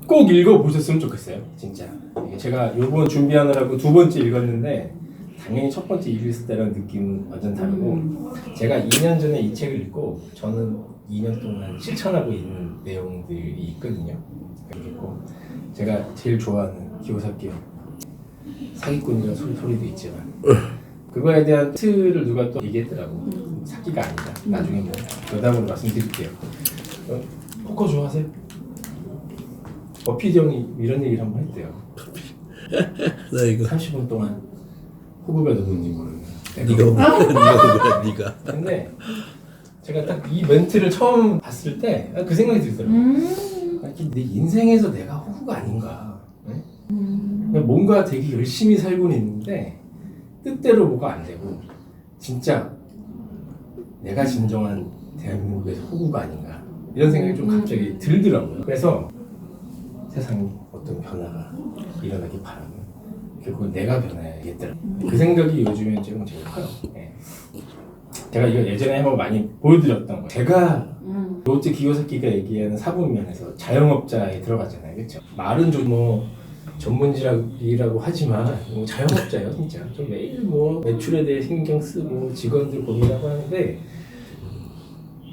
꼭 읽어보셨으면 좋겠어요. 진짜. 이게 제가 요번 준비하느라고 2번째 읽었는데 당연히 첫 번째 읽을 때랑 느낌은 완전 다르고 제가 2년 전에 이 책을 읽고 저는 2년 동안 실천하고 있는 내용들이 있거든요. 그리고 제가 제일 좋아하는 기요사키 사기꾼이라는 소리도 있지만 그거에 대한 틀을 누가 또 얘기했더라고. 사기가 아니다. 나중에 뭐 여담으로 말씀드릴게요. 포커 좋아하세요? 버피디 형이 이런 얘기를 한번 했대요. 나 이거 30분 동안 호구가 누군지 모르는 네가 근데 제가 딱 이 멘트를 처음 봤을 때 그 생각이 들더라고요. 내 인생에서 내가 호구가 아닌가. 네? 뭔가 되게 열심히 살고는 있는데 뜻대로 뭐가 안 되고 진짜 내가 진정한 대한민국에서 호구가 아닌가 이런 생각이 좀 갑자기 들더라고요. 그래서 세상에 어떤 변화가 일어나기 바라면 결국은 내가 변해야겠더라. 그 생각이 요즘에 지금 제일 커요. 네. 제가 이거 예전에 한번 많이 보여드렸던 거예요. 제가 롯데 기요사키가 얘기하는 사분면에서 자영업자에 들어갔잖아요. 그렇죠? 말은 좀 뭐 전문직이라고 하지만 뭐 자영업자예요. 진짜 좀 매일 뭐 매출에 대해 신경 쓰고 직원들 고민하고 하는데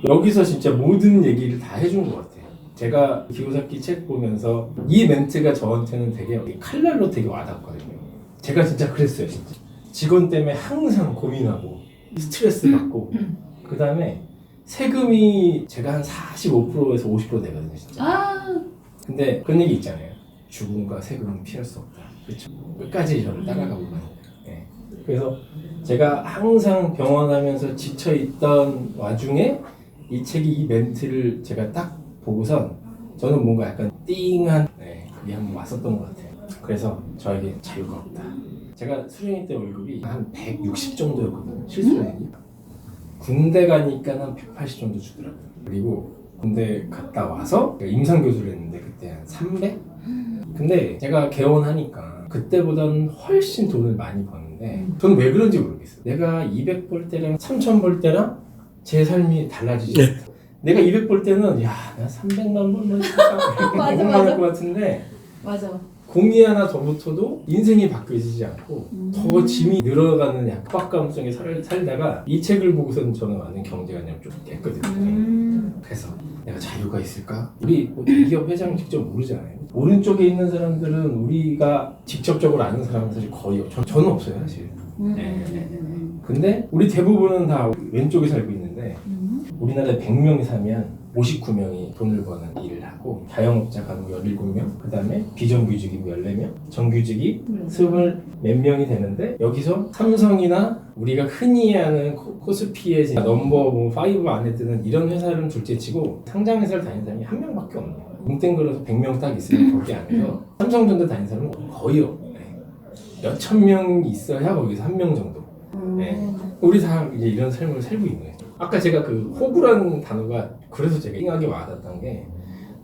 여기서 진짜 모든 얘기를 다 해준 것 같아요. 제가 기요사키 책 보면서 이 멘트가 저한테는 되게 칼날로 되게 와닿거든요. 제가 진짜 그랬어요. 진짜 직원 때문에 항상 고민하고 스트레스 받고 그 다음에 세금이 제가 한 45%에서 50% 내거든요. 진짜. 근데 그런 얘기 있잖아요. 죽음과 세금은 피할 수 없다. 그렇죠? 끝까지 저를 따라가고 가는 거예요. 네. 그래서 제가 항상 병원 하면서 지쳐있던 와중에 이 책이 이 멘트를 제가 딱 보고선 저는 뭔가 약간 띵한 그게 한번 왔었던 것 같아요. 그래서 저에게 자유가 없다. 제가 수련회 때 월급이 한 160 정도였거든요. 실수령이. 군대 가니까 한 180 정도 주더라고요. 그리고 군대 갔다 와서 임상교수를 했는데 그때 한 300? 근데 제가 개원하니까 그때보다는 훨씬 돈을 많이 버는데 저는 왜 그런지 모르겠어요. 내가 200 벌 때랑 3000 벌 때랑 제 삶이 달라지지 않다. 내가 200 벌 때는 야, 나 300만 벌면 진짜 궁금할 것 같은데 맞아. 공이 하나 더 붙어도 인생이 바뀌어지지 않고 더 짐이 늘어가는 약박감 속에 살다가 이 책을 보고서는 저는 완전 경제관념을 좀 깼거든요. 그래서 내가 자유가 있을까? 우리 뭐 대기업 회장 직접 모르잖아요. 오른쪽에 있는 사람들은 우리가 직접적으로 아는 사람은 사실 거의 저는 없어요 사실. 근데 우리 대부분은 다 왼쪽에 살고 있는데 우리나라에 100명이 살면 59명이 돈을 버는 일을 하고 자영업자가 17명, 그 다음에 비정규직이 14명, 정규직이 20몇 명이 되는데 여기서 삼성이나 우리가 흔히 아는 코스피의 넘버 5 안에 드는 이런 회사를 둘째치고 상장회사를 다니는 사람이 한 명밖에 없는 거예요. 뭉땡그려서 100명 딱 있으면 거기 안에서 삼성전자 다니는 사람은 거의 없네. 몇천 명이 있어야 거기서 한 명 정도. 네. 우리 다 이제 이런 삶을 살고 있는 거예요. 아까 제가 그 호구라는 단어가 그래서 제가 띵하게 와닿았던 게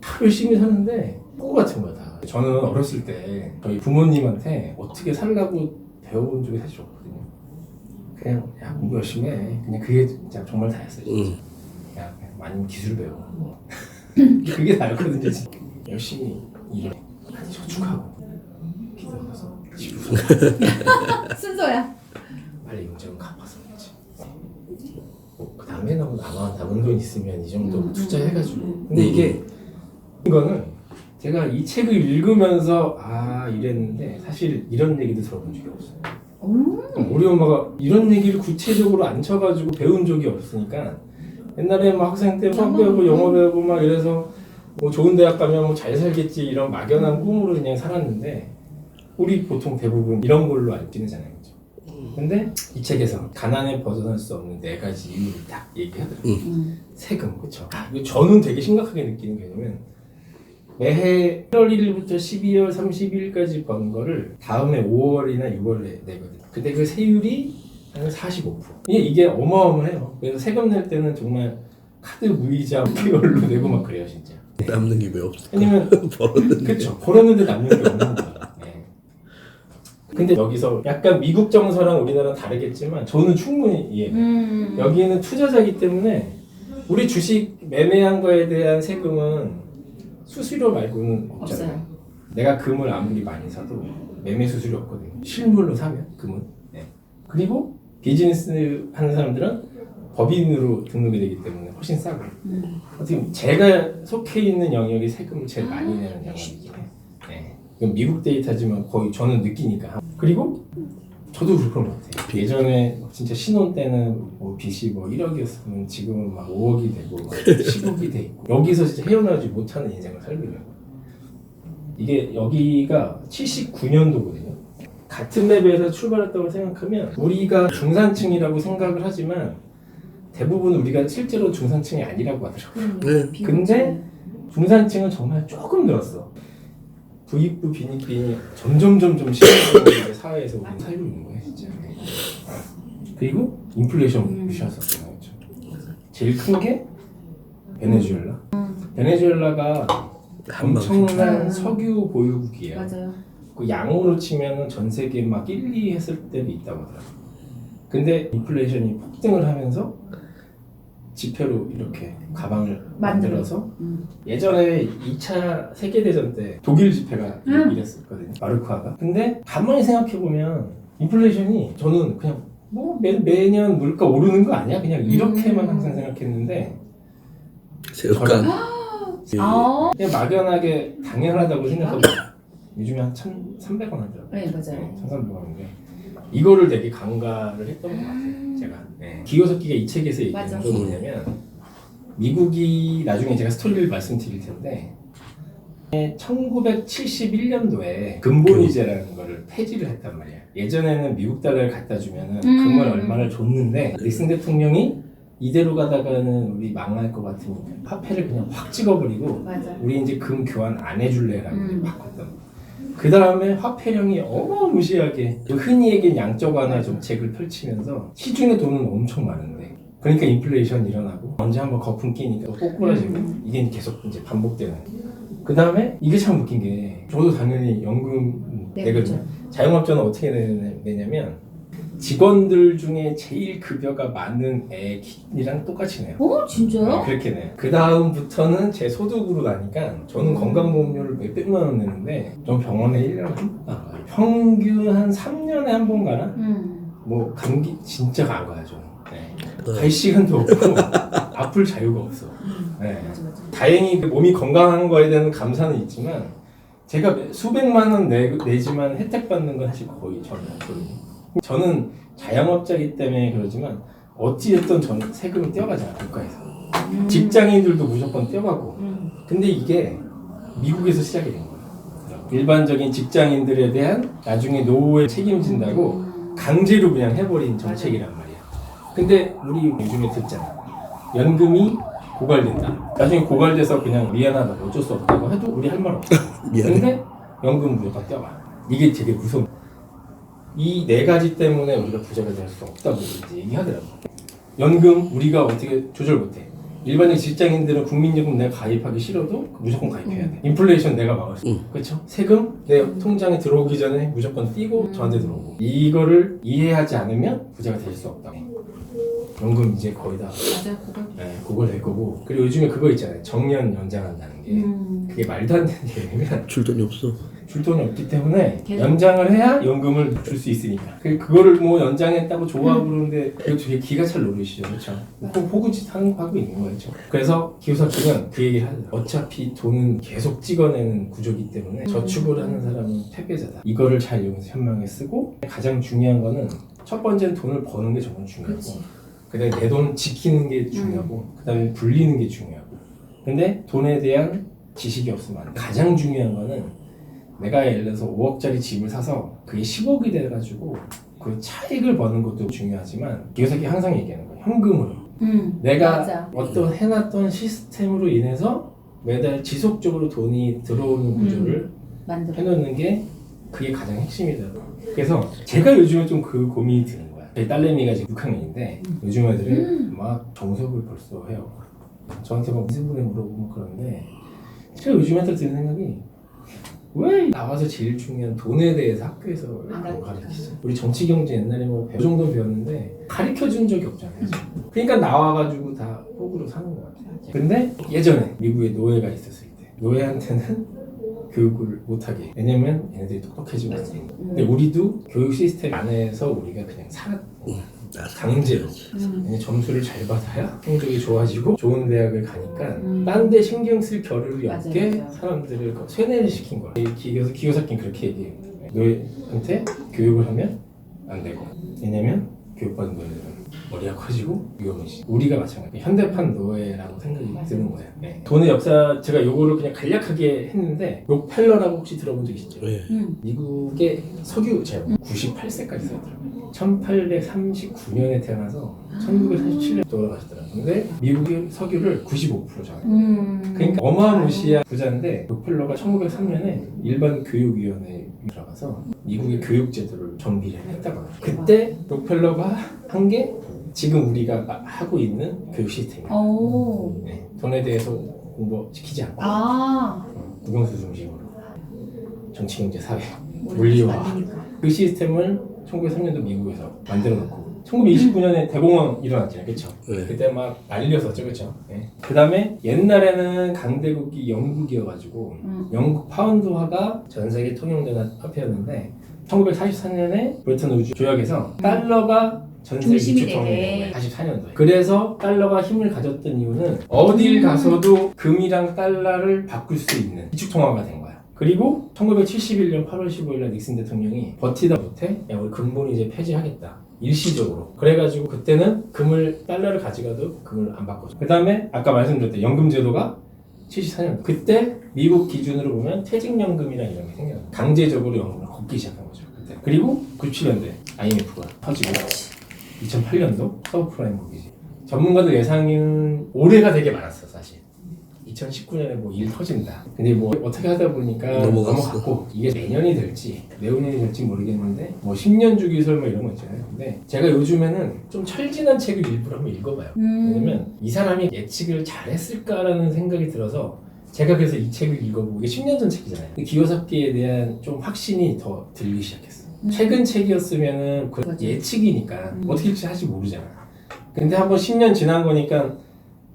다 열심히 사는데 호구 같은 거다. 저는 어렸을 때 저희 부모님한테 어떻게 살라고 배워본 적이 사실 없거든요. 그냥 야 공부 열심히 해. 그냥 그게 진짜 정말 다였어요. 진짜. 야 그냥 많이 기술 배워. 그게 다였거든요. 진짜. 열심히 일을 해. 많이 저축하고 빚어서 집을 순서야. 빨리 용돈 갚아서 그렇지. 그 다음에 남은 돈 있으면 이 정도 투자해가지고. 근데 이거는 제가 이 책을 읽으면서 이랬는데 사실 이런 얘기도 들어본 적이 없어요. 우리 엄마가 이런 얘기를 구체적으로 안 쳐가지고 배운 적이 없으니까 옛날에 막 학생 때 수학 배우고 영어 배우고 막 이래서 뭐 좋은 대학 가면 뭐 잘 살겠지 이런 막연한 꿈으로 그냥 살았는데 우리 보통 대부분 이런 걸로 알고 지내잖아요. 근데 이 책에서 가난에 벗어날 수 없는 4가지 이유를 딱 얘기하더라고요. 세금, 그쵸? 저는 되게 심각하게 느끼는 게 뭐냐면 매해 1월 1일부터 12월 30일까지 번 거를 다음에 5월이나 6월에 내거든요. 근데 그 세율이 한 45%. 이게 어마어마해요. 그래서 세금 낼 때는 정말 카드 무이자 무이율로 내고 막 그래요, 진짜. 남는 게 왜 없어? 왜냐면 그쵸, 벌었는데 남는 게 없는 거예요. 근데 여기서 약간 미국 정서랑 우리나라는 다르겠지만 저는 충분히 이해해요. 여기는 투자자이기 때문에 우리 주식 매매한 거에 대한 세금은 수수료 말고는 없잖아요. 내가 금을 아무리 많이 사도 매매 수수료 없거든요. 실물로 사면 금은. 네. 그리고 비즈니스 하는 사람들은 법인으로 등록이 되기 때문에 훨씬 싸고. 어떻게 보면 제가 속해 있는 영역이 세금을 제일 많이 내는 영역이긴 해요. 네. 이건 미국 데이터지만 거의 저는 느끼니까. 그리고 저도 그런 것 같아요. 예전에 진짜 신혼 때는 뭐 빚이 뭐 1억이었으면 지금은 막 5억이 되고 막 10억이 돼 있고 여기서 진짜 헤어나오지 못하는 인생을 살고 있는 거예요. 이게 여기가 79년도거든요. 같은 레벨에서 출발했다고 생각하면 우리가 중산층이라고 생각을 하지만 대부분 우리가 실제로 중산층이 아니라고 하더라고요. 네. 근데 중산층은 정말 조금 늘었어. 부익부 빈익빈이 점점 심해지는 사회에서 우리는 살고 있는 거예요, 진짜. 그리고 인플레이션 무시하셨어요. 제일 큰 게 베네수엘라. 베네수엘라가 엄청난 석유 보유국이에요. 맞아요. 그 양으로 치면은 전 세계 막 1, 2 했을 때도 있다고 하더라고요. 근데 인플레이션이 폭등을 하면서 지폐로 이렇게 가방을 만들어서 예전에 2차 세계대전 때 독일 지폐가 이랬었거든요. 마르크화가. 근데 가만히 생각해보면 인플레이션이 저는 그냥 뭐 매년 물가 오르는 거 아니야? 그냥 이렇게만 항상 생각했는데 새우깡. 아, 그냥 막연하게 당연하다고 생각하고 요즘에 한 1,300원 하더라고요. 네, 맞아요. 1,300원인데 이거를 되게 간과를 했던 것 같아요. 제가. 네. 기요석기가 이 책에서 얘기하는 맞아. 건 뭐냐면 미국이 나중에 제가 스토리를 말씀드릴 텐데 1971년도에 근본위제라는 거를 폐지를 했단 말이야. 예전에는 미국 달러를 갖다 주면은 금을 얼마를 줬는데 닉슨 대통령이 이대로 가다가는 우리 망할 것 같으니까 화폐를 그냥 확 찍어버리고 맞아. 우리 이제 금 교환 안 해줄래라고 바꿨던 거야. 그 다음에 화폐령이 어마무시하게 흔히 얘기한 양적 완화 정책을 펼치면서 시중에 돈은 엄청 많은데 그러니까 인플레이션 일어나고 언제 한번 거품 끼니까 꼬꾸라지고 이게 계속 이제 반복되는. 그 다음에 이게 참 웃긴 게 저도 당연히 연금 네, 내거든요. 그렇죠. 자영업자는 어떻게 내냐면 직원들 중에 제일 급여가 많은 애랑 똑같이 내요. 진짜요? 그렇게 내요. 그 다음부터는 제 소득으로 나니까 저는 건강보험료를 몇백만 원 내는데 전 병원에 1년에 한 번 가요. 평균 한 3년에 한 번 가나? 뭐 감기 진짜 안 가요 저는. 네. 갈 시간도 없고 아플 자유가 없어. 네. 맞아. 다행히 그 몸이 건강한 거에 대한 감사는 있지만 제가 수백만 원 내지만 혜택 받는 건 사실 거의 전혀 없거든요. 저는 자영업자이기 때문에 그러지만 어찌됐든 저는 세금을 떼어가잖아요 국가에서. 직장인들도 무조건 떼어가고. 근데 이게 미국에서 시작이 된 거예요. 일반적인 직장인들에 대한 나중에 노후에 책임진다고 강제로 그냥 해버린 정책이란 말이야. 근데 우리 요즘에 듣잖아. 연금이 고갈된다. 나중에 고갈돼서 그냥 미안하다 어쩔 수 없다고 해도 우리 할 말 없어. 미안해. 근데 연금 무조건 떼어가. 이게 되게 무서운. 이 네 가지 때문에 우리가 부자가 될 수 없다고 이제 얘기하더라고. 연금 우리가 어떻게 조절 못해. 일반적 직장인들은 국민연금 내가 가입하기 싫어도 무조건 가입해야 돼. 인플레이션 내가 막을 수 있어. 그렇죠? 세금 내 통장에 들어오기 전에 무조건 띄고 저한테 들어오고. 이거를 이해하지 않으면 부자가 될 수 없다고. 연금 이제 거의 다 맞아, 그거. 네, 그걸 낼 거고. 그리고 요즘에 그거 있잖아요. 정년 연장한다는 게. 그게 말도 안 되는 얘기면 줄 돈이 없어. 줄 돈이 없기 때문에 계속. 연장을 해야 연금을 줄 수 있으니까. 그거를 뭐 연장했다고 좋아하고 그러는데 그거 되게 기가 찰 노릇이죠. 그렇죠? 호구짓 하는 거 하고 있는 거죠. 그래서 기요사키는 그 얘기를 하더라고요. 어차피 돈은 계속 찍어내는 구조이기 때문에 저축을 하는 사람은 패배자다. 이거를 잘 이용해서 현명하게 쓰고 가장 중요한 거는 첫 번째는 돈을 버는 게 정말 중요하고 그다음에 내 돈 지키는 게 중요하고 그다음에 불리는 게 중요하고 근데 돈에 대한 지식이 없으면 안 돼. 가장 중요한 거는 내가 예를 들어서 5억짜리 집을 사서 그게 10억이 돼가지고 그 차익을 버는 것도 중요하지만 기요사키 항상 얘기하는 거예요. 현금으로. 내가 맞아. 어떤 해놨던 시스템으로 인해서 매달 지속적으로 돈이 들어오는 구조를 만들어. 해놓는 게 그게 가장 핵심이더라고요. 그래서 제가 요즘에 좀 그 고민이 드는 거야. 제 딸내미가 지금 6학년인데 요즘 애들은 막 정석을 벌써 해요. 저한테 막 인생분에 물어보고 그러는데 제가 요즘 애들 드는 생각이 왜 나와서 제일 중요한 돈에 대해서 학교에서 안 가르치지? 우리 정치 경제 옛날에 뭐 그 정도 배웠는데 가르쳐 준 적이 없잖아요. 그러니까 나와가지고 다 호구로 사는 것 같아요. 근데 예전에 미국에 노예가 있었을 때 노예한테는 교육을 못하게. 왜냐면 얘네들이 똑똑해지고 있으니까. 근데 우리도 교육 시스템 안에서 우리가 그냥 강제로 왜냐면 점수를 잘 받아야 성적이 좋아지고 좋은 대학을 가니까 딴 데 신경 쓸 겨를이 없게 맞아요. 사람들을 세뇌를 시킨 거야. 기교사끼는 그렇게 얘기해. 너희한테 교육을 하면 안 되고. 왜냐면 교육받은 너희들은 머리가 커지고 위험해지. 우리가 마찬가지. 현대판 노예라고 생각이 드는 거예요. 네. 돈의 역사 제가 요거를 그냥 간략하게 했는데 록펠러라고 혹시 들어본 적 있죠? 네. 미국의 석유 재벌 98세까지 살더라고요. 1839년에 태어나서 1947년에 돌아가시더라고요. 근데 미국의 석유를 95% 장악해요. 그러니까 어마무시한 부자인데 록펠러가 1903년에 일반 교육위원회에 들어가서 미국의 교육 제도를 정비를 했다고 합니다. 그때 록펠러가 한 게 지금 우리가 하고 있는 교육 시스템이에요. 오. 네, 돈에 대해서 공부시키지 않고 아. 국영수 중심으로 정치, 경제, 사회, 물리와 그 시스템을 1903년도 미국에서 만들어 놓고 1929년에 대공황 일어났잖아요. 그렇죠? 네. 그때 막 난리였었죠. 그렇죠? 네. 그 다음에 옛날에는 강대국이 영국이어가지고 영국 파운드화가 전 세계 통용되는 화폐였는데 1944년에 브레튼 우주 조약에서 달러가 전 세계 중심이 주축 통용된 되게. 거예요. 44년도에. 그래서 달러가 힘을 가졌던 이유는 어딜 가서도 금이랑 달러를 바꿀 수 있는 기축 통화가 된 거야. 그리고 1971년 8월 15일 날 닉슨 대통령이 버티다 못해 야 우리 금본위 이제 폐지하겠다. 일시적으로. 그래가지고 그때는 달러를 가져가도 금을 안 바꿨어. 그 다음에 아까 말씀드렸던 연금제도가 74년. 그때 미국 기준으로 보면 퇴직연금이라는 이런 게 생겨요. 강제적으로 연금을 걷기 시작한 거죠. 그때. 그리고 97년도에 IMF가 터지고 2008년도 서브프라임 모기지. 전문가들 예상은 올해가 되게 많았어 사실. 2019년에 뭐 일 터진다. 근데 뭐 어떻게 하다 보니까 넘어갔고 이게 내년이 될지 내후년이 될지 모르겠는데 뭐 10년 주기설 뭐 이런 거 있잖아요. 근데 제가 요즘에는 좀 철진한 책을 일부러 한번 읽어봐요. 왜냐면 이 사람이 예측을 잘했을까라는 생각이 들어서 제가 그래서 이 책을 읽어보고 이게 10년 전 책이잖아요. 기호사기에 대한 좀 확신이 더 들기 시작했어. 최근 책이었으면은 그 예측이니까 어떻게 될지 사실 모르잖아. 근데 한번 10년 지난 거니까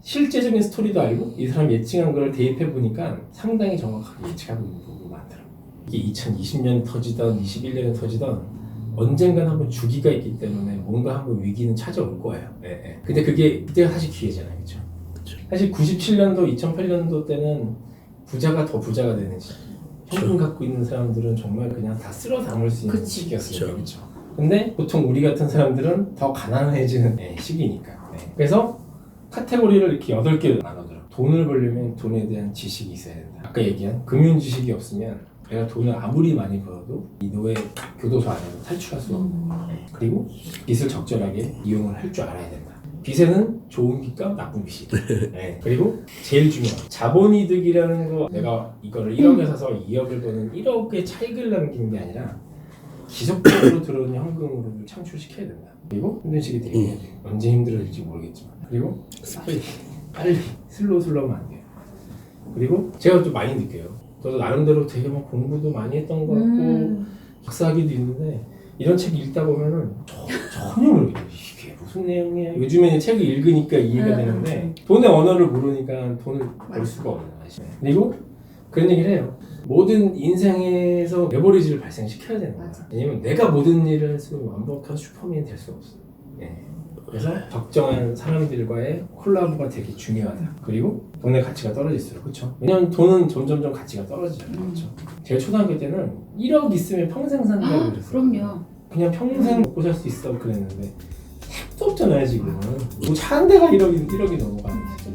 실제적인 스토리도 알고 이 사람 예측한 걸 대입해 보니까 상당히 정확하게 예측하고 있는 부분이 많더라고요. 이게 2020년 터지던 21년에 터지던 언젠간 한번 주기가 있기 때문에 뭔가 한번 위기는 찾아올 거예요. 네. 근데 그때가 사실 기회잖아요. 그렇죠? 사실 97년도 2008년도 때는 부자가 더 부자가 되는 시기. 현금 갖고 있는 사람들은 정말 그냥 다 쓸어 담을 수 있는 시기였어요. 그렇죠? 근데 보통 우리 같은 사람들은 더 가난해지는 시기니까. 네. 그래서 카테고리를 이렇게 8개로 나누더라고요. 돈을 벌려면 돈에 대한 지식이 있어야 된다. 아까 얘기한 금융 지식이 없으면 내가 돈을 아무리 많이 벌어도 이 노예 교도소 안에서 탈출할 수가 없는 거예요. 그리고 빚을 적절하게 이용을 할 줄 알아야 된다. 빚에는 좋은 빚과 나쁜 빚이 있다. 네. 그리고 제일 중요한 자본이득이라는 거 내가 이거를 1억에 사서 2억을 버는 1억의 차익을 남기는 게 아니라 지속적으로 들어오는 현금으로 창출시켜야 된다. 그리고 힘든시기 되게 해야 돼요. 언제 힘들어질지 모르겠지만. 그리고 빨리 슬로우 하면 안 돼요. 그리고 제가 좀 많이 느껴요. 저도 나름대로 되게 막 공부도 많이 했던 것 같고 박사학위도 있는데 이런 책 읽다 보면은 전혀 모르겠어요. 이게 무슨 내용이야. 요즘에는 책을 읽으니까 이해가 되는데 돈의 언어를 모르니까 돈을 벌 수가 없는 거죠. 그리고 그런 얘기를 해요. 모든 인생에서 레버리지를 발생시켜야 되는 거야. 왜냐면 내가 모든 일을 했으면 완벽한 슈퍼맨이 될 수 없어. 그래서 적정한 사람들과의 콜라보가 되게 중요하다. 그리고 돈의 가치가 떨어질수록 그렇죠. 왜냐면 돈은 점점점 가치가 떨어지잖아요. 그렇죠. 제가 초등학교 때는 1억 있으면 평생 산다고 그랬어요. 그럼요. 그냥 평생 먹고 살 수 있어 그랬는데 택도 없잖아요 지금은. 뭐 차 한 대가 1억이 넘어가는 시죠.